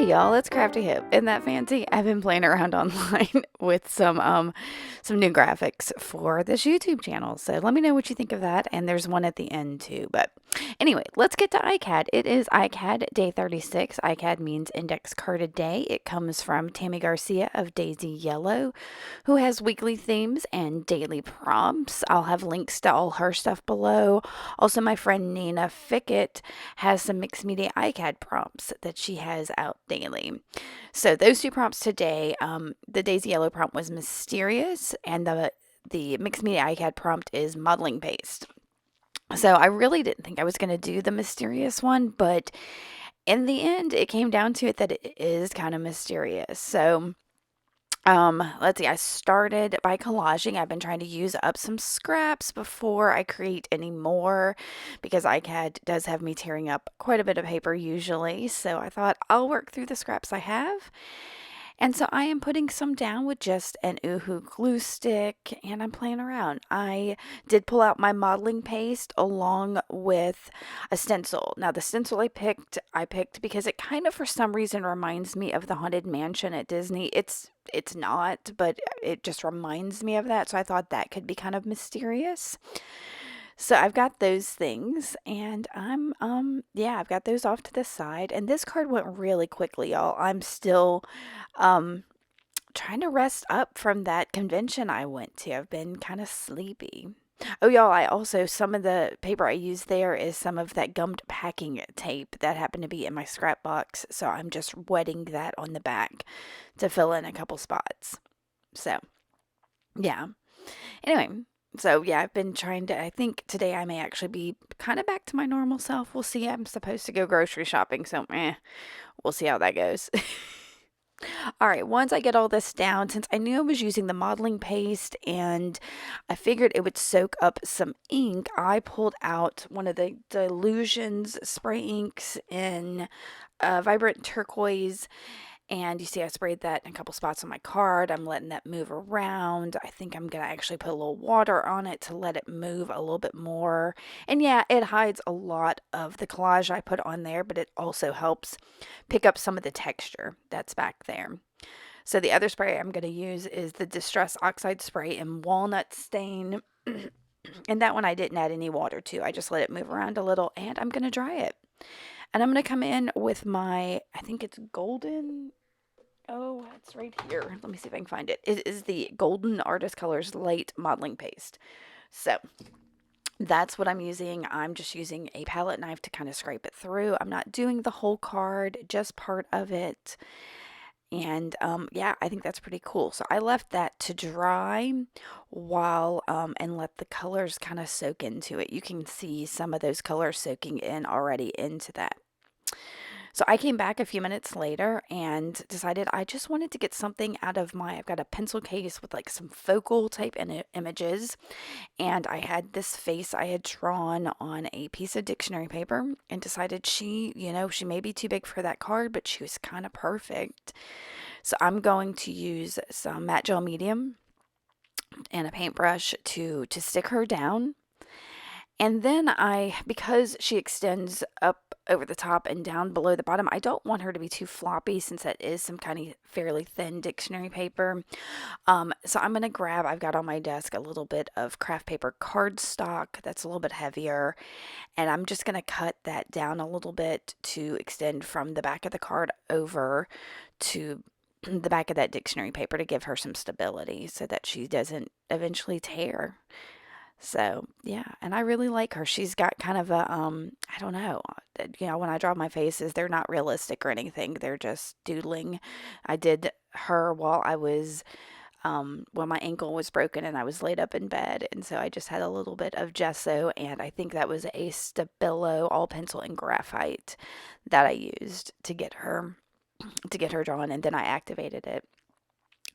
Hey y'all, it's Crafty Hip. Isn't that fancy? I've been playing around online with some new graphics for this YouTube channel. So let me know what you think of that. And there's one at the end too. But anyway, let's get to ICAD. It is ICAD day 36. ICAD means index card a day. It comes from Tammy Garcia of Daisy Yellow, who has weekly themes and daily prompts. I'll have links to all her stuff below. Also, my friend Nina Fickett has some mixed media ICAD prompts that she has out daily. So those two prompts today, the Daisy Yellow prompt was mysterious, and the mixed media ICAD prompt is modeling paste. So I really didn't think I was going to do the mysterious one, but in the end, it came down to it that it is kind of mysterious. So let's see, I started by collaging. I've been trying to use up some scraps before I create any more because ICAD does have me tearing up quite a bit of paper usually. So I thought I'll work through the scraps I have. And so I am putting some down with just an Oohoo glue stick and I'm playing around. I did pull out my modeling paste along with a stencil. Now the stencil I picked because it kind of for some reason reminds me of the Haunted Mansion at Disney. It's not, but it just reminds me of that. So I thought that could be kind of mysterious. So I've got those things and yeah, I've got those off to the side. And this card went really quickly, y'all. I'm still um trying to rest up from that convention I went to. I've been kind of sleepy. Oh, y'all, I also, some of the paper I used there is some of that gummed packing tape that happened to be in my scrap box. So I'm just wetting that on the back to fill in a couple spots. So, yeah. Anyway, so yeah, I've been trying to, I think today I may actually be kind of back to my normal self. We'll see. I'm supposed to go grocery shopping, so we'll see how that goes. All right, once I get all this down, since I knew I was using the modeling paste and I figured it would soak up some ink, I pulled out one of the Dylusions spray inks in vibrant turquoise. And you see, I sprayed that in a couple spots on my card. I'm letting that move around. I think I'm going to actually put a little water on it to let it move a little bit more. And yeah, it hides a lot of the collage I put on there, but it also helps pick up some of the texture that's back there. So the other spray I'm going to use is the Distress Oxide spray in Walnut Stain. And that one I didn't add any water to. I just let it move around a little and I'm going to dry it. And I'm going to come in with my, I think it's golden. Oh, it's right here. Let me see if I can find it. It is the Golden Artist Colors Light Modeling Paste. So that's what I'm using. I'm just using a palette knife to kind of scrape it through. I'm not doing the whole card, just part of it. And yeah, I think that's pretty cool. So I left that to dry while and let the colors kind of soak into it. You can see some of those colors soaking in already into that. So I came back a few minutes later and decided I just wanted to get something out of I've got a pencil case with like some focal type images. And I had this face I had drawn on a piece of dictionary paper and decided she may be too big for that card, but she was kind of perfect. So I'm going to use some matte gel medium and a paintbrush to stick her down. And then because she extends up over the top and down below the bottom, I don't want her to be too floppy since that is some kind of fairly thin dictionary paper. So I'm going to grab, I've got on my desk a little bit of craft paper cardstock that's a little bit heavier. And I'm just going to cut that down a little bit to extend from the back of the card over to the back of that dictionary paper to give her some stability so that she doesn't eventually tear. So, yeah, and I really like her. She's got kind of a, I don't know, when I draw my faces, they're not realistic or anything. They're just doodling. I did her while I was, when my ankle was broken and I was laid up in bed. And so I just had a little bit of gesso, and I think that was a Stabilo all pencil and graphite that I used to get her drawn, and then I activated it.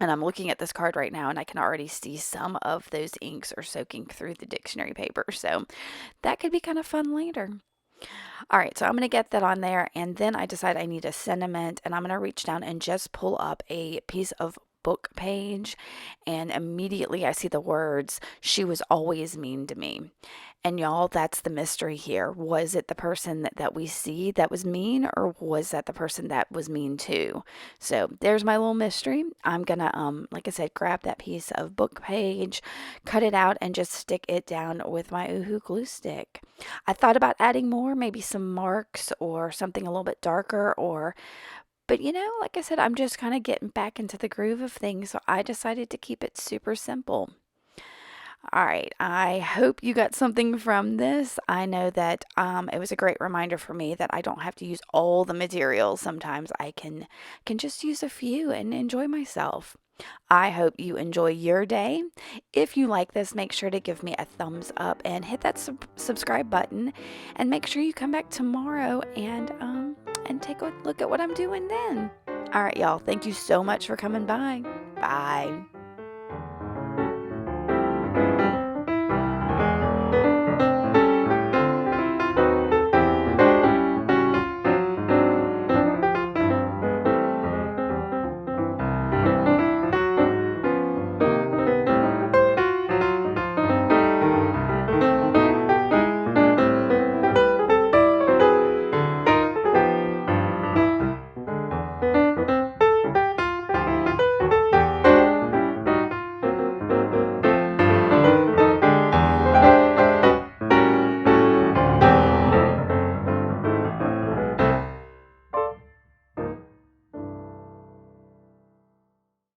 And I'm looking at this card right now and I can already see some of those inks are soaking through the dictionary paper. So that could be kind of fun later. All right, so I'm going to get that on there and then I decide I need a sentiment and I'm going to reach down and just pull up a piece of book page, and immediately I see the words, "She was always mean to me." And y'all, that's the mystery here. Was it the person that we see that was mean, or was that the person that was mean too? So there's my little mystery. I'm gonna, like I said, grab that piece of book page, cut it out, and just stick it down with my Oohoo glue stick. I thought about adding more, maybe some marks or something a little bit darker, but like I said, I'm just kind of getting back into the groove of things, so I decided to keep it super simple. All right, I hope you got something from this. I know that it was a great reminder for me that I don't have to use all the materials. Sometimes I can just use a few and enjoy myself. I hope you enjoy your day. If you like this, make sure to give me a thumbs up and hit that subscribe button, and make sure you come back tomorrow and take a look at what I'm doing then. All right, y'all. Thank you so much for coming by. Bye.